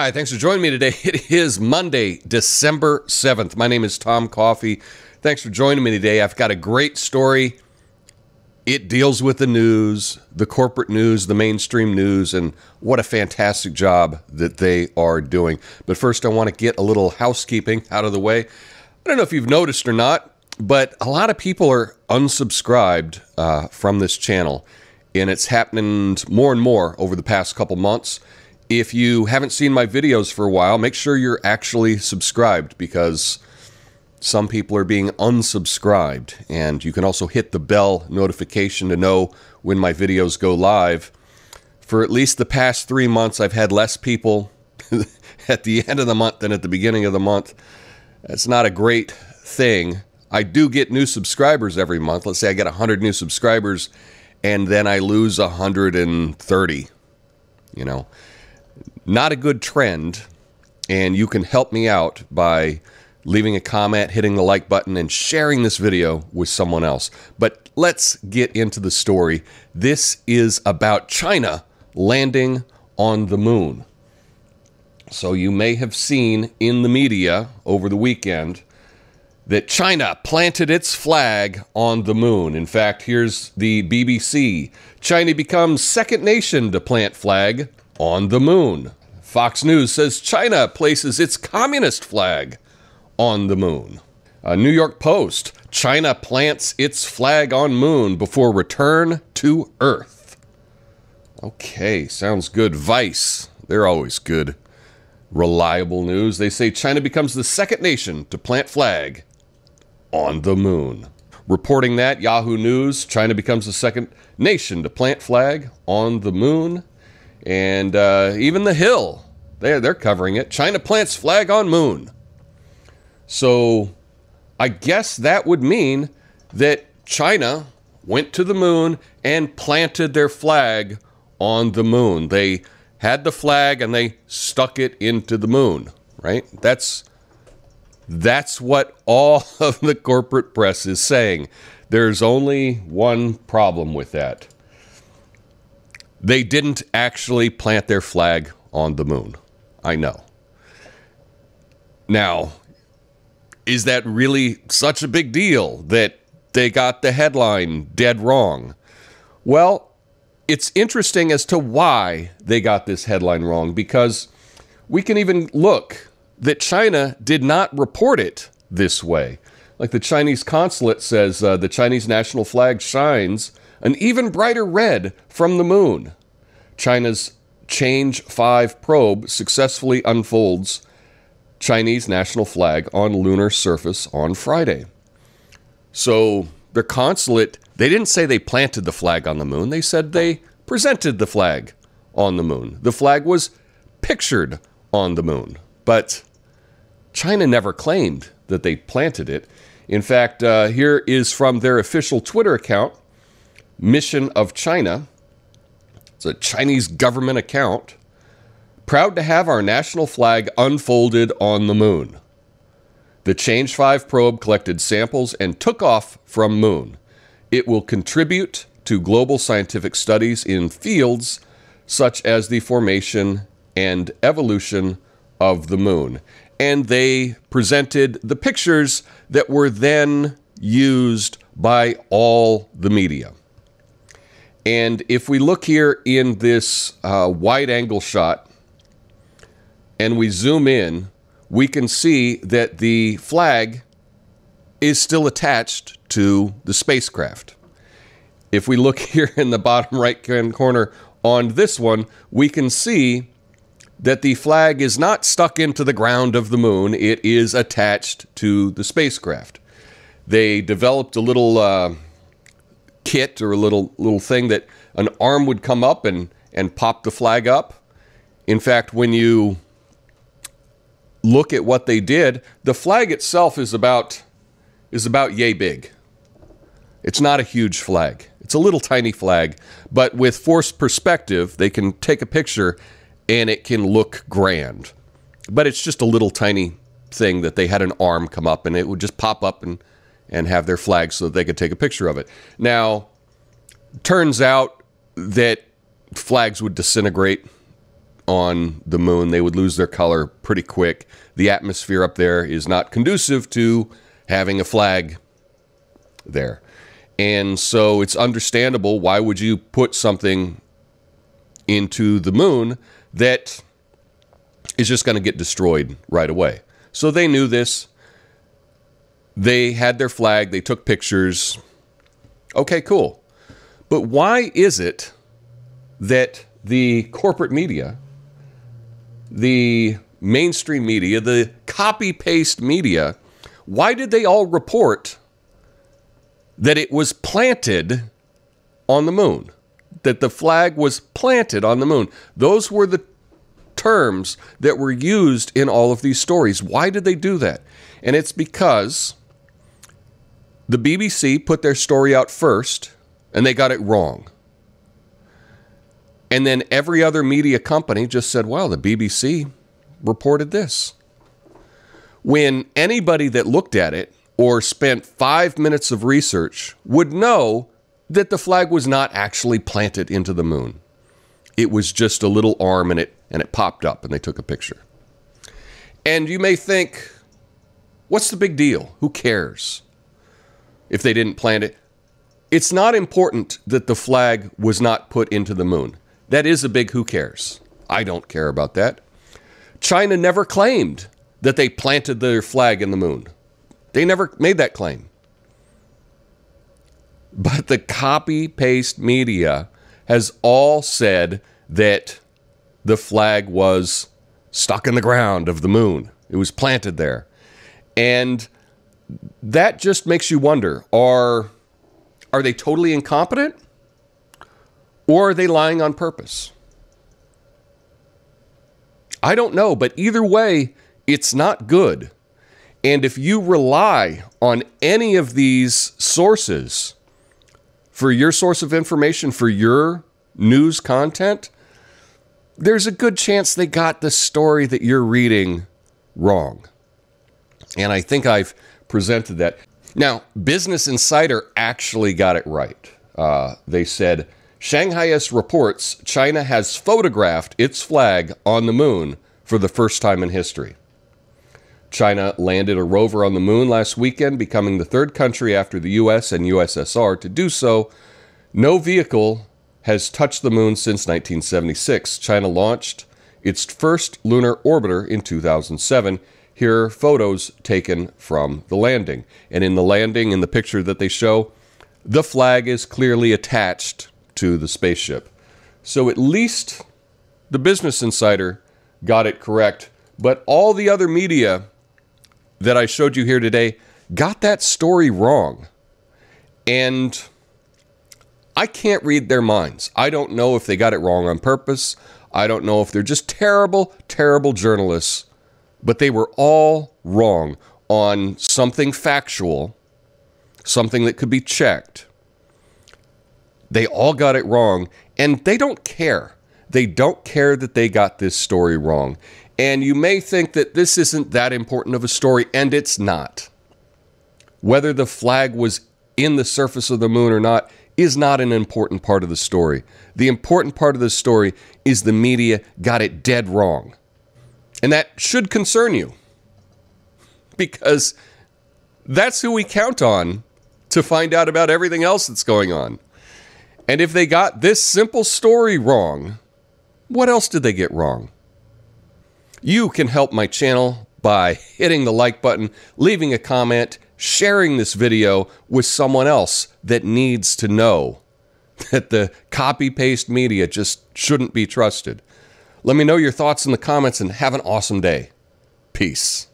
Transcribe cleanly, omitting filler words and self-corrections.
Hi, thanks for joining me today. It is Monday, December 7th. My name is Tom Coffee. Thanks for joining me today. I've got a great story. It deals with the news, the corporate news, the mainstream news, and what a fantastic job that they are doing. But first, I want to get a little housekeeping out of the way. I don't know if you've noticed or not, but a lot of people are unsubscribed from this channel, and it's happening more and more over the past couple months. If you haven't seen my videos for a while, make sure you're actually subscribed, because some people are being unsubscribed. And you can also hit the bell notification to know when my videos go live. For at least the past 3 months, I've had less people at the end of the month than at the beginning of the month. That's not a great thing. I do get new subscribers every month. Let's say I get 100 new subscribers, and then I lose 130, you know. Not a good trend, and you can help me out by leaving a comment, hitting the like button, and sharing this video with someone else. But let's get into the story. This is about China landing on the moon. So you may have seen in the media over the weekend that China planted its flag on the moon. In fact, here's the BBC. China becomes second nation to plant flag on the moon. Fox News says China places its communist flag on the moon. New York Post, China plants its flag on moon before return to Earth. Okay, sounds good. Vice, they're always good. Reliable news. They say China becomes the second nation to plant flag on the moon. Reporting that, Yahoo News, China becomes the second nation to plant flag on the moon. And even The Hill, they're covering it. China plants flag on moon. So I guess that would mean that China went to the moon and planted their flag on the moon. They had the flag and they stuck it into the moon, right? That's what all of the corporate press is saying. There's only one problem with that. They didn't actually plant their flag on the moon. I know. Now, is that really such a big deal that they got the headline dead wrong? Well, it's interesting as to why they got this headline wrong, because we can even look that China did not report it this way. Like the Chinese consulate says, the Chinese national flag shines an even brighter red from the moon. China's Change 5 probe successfully unfolds Chinese national flag on lunar surface on Friday. So their consulate, they didn't say they planted the flag on the moon. They said they presented the flag on the moon. The flag was pictured on the moon. But China never claimed that they planted it. In fact, here is from their official Twitter account, Mission of China. It's a Chinese government account. Proud to have our national flag unfolded on the moon. The Change 5 probe collected samples and took off from moon. It will contribute to global scientific studies in fields such as the formation and evolution of the moon. And they presented the pictures that were then used by all the media. And if we look here in this wide-angle shot and we zoom in, we can see that the flag is still attached to the spacecraft. If we look here in the bottom right-hand corner on this one, we can see that the flag is not stuck into the ground of the moon. It is attached to the spacecraft. They developed a little kit or a little thing that an arm would come up and pop the flag up. In fact, when you look at what they did, the flag itself is about yay big. It's not a huge flag. It's a little tiny flag, but with forced perspective, they can take a picture and it can look grand. But it's just a little tiny thing that they had an arm come up and it would just pop up and have their flag so that they could take a picture of it. Now, turns out that flags would disintegrate on the moon, they would lose their color pretty quick. The atmosphere up there is not conducive to having a flag there. And so it's understandable, why would you put something into the moon that is just going to get destroyed right away? So they knew this. They had their flag. They took pictures. Okay, cool. But why is it that the corporate media, the mainstream media, the copy-paste media, why did they all report that it was planted on the moon? That the flag was planted on the moon? Those were the terms that were used in all of these stories. Why did they do that? And it's because the BBC put their story out first, and they got it wrong. And then every other media company just said, well, the BBC reported this. When anybody that looked at it or spent 5 minutes of research would know that the flag was not actually planted into the moon. It was just a little arm and it popped up and they took a picture. And you may think, what's the big deal? Who cares if they didn't plant it? It's not important that the flag was not put into the moon. That is a big who cares. I don't care about that. China never claimed that they planted their flag in the moon. They never made that claim. But the copy-paste media has all said that the flag was stuck in the ground of the moon. It was planted there. And that just makes you wonder, are they totally incompetent? Or are they lying on purpose? I don't know, but either way, it's not good. And if you rely on any of these sources for your source of information, for your news content, there's a good chance they got the story that you're reading wrong. And I think I've presented that. Now, Business Insider actually got it right. They said, Shanghaiist reports China has photographed its flag on the moon for the first time in history. China landed a rover on the moon last weekend, becoming the third country after the US and USSR to do so. No vehicle has touched the moon since 1976. China launched its first lunar orbiter in 2007. Here are photos taken from the landing. And in the landing, in the picture that they show, the flag is clearly attached to the spaceship. So at least the Business Insider got it correct. But all the other media that I showed you here today got that story wrong. And I can't read their minds. I don't know if they got it wrong on purpose. I don't know if they're just terrible, terrible journalists. But they were all wrong on something factual, something that could be checked. They all got it wrong, and they don't care. They don't care that they got this story wrong. And you may think that this isn't that important of a story, and it's not. Whether the flag was in the surface of the moon or not is not an important part of the story. The important part of the story is the media got it dead wrong. And that should concern you, because that's who we count on to find out about everything else that's going on. And if they got this simple story wrong, what else did they get wrong? You can help my channel by hitting the like button, leaving a comment, sharing this video with someone else that needs to know that the copy-paste media just shouldn't be trusted. Let me know your thoughts in the comments and have an awesome day. Peace.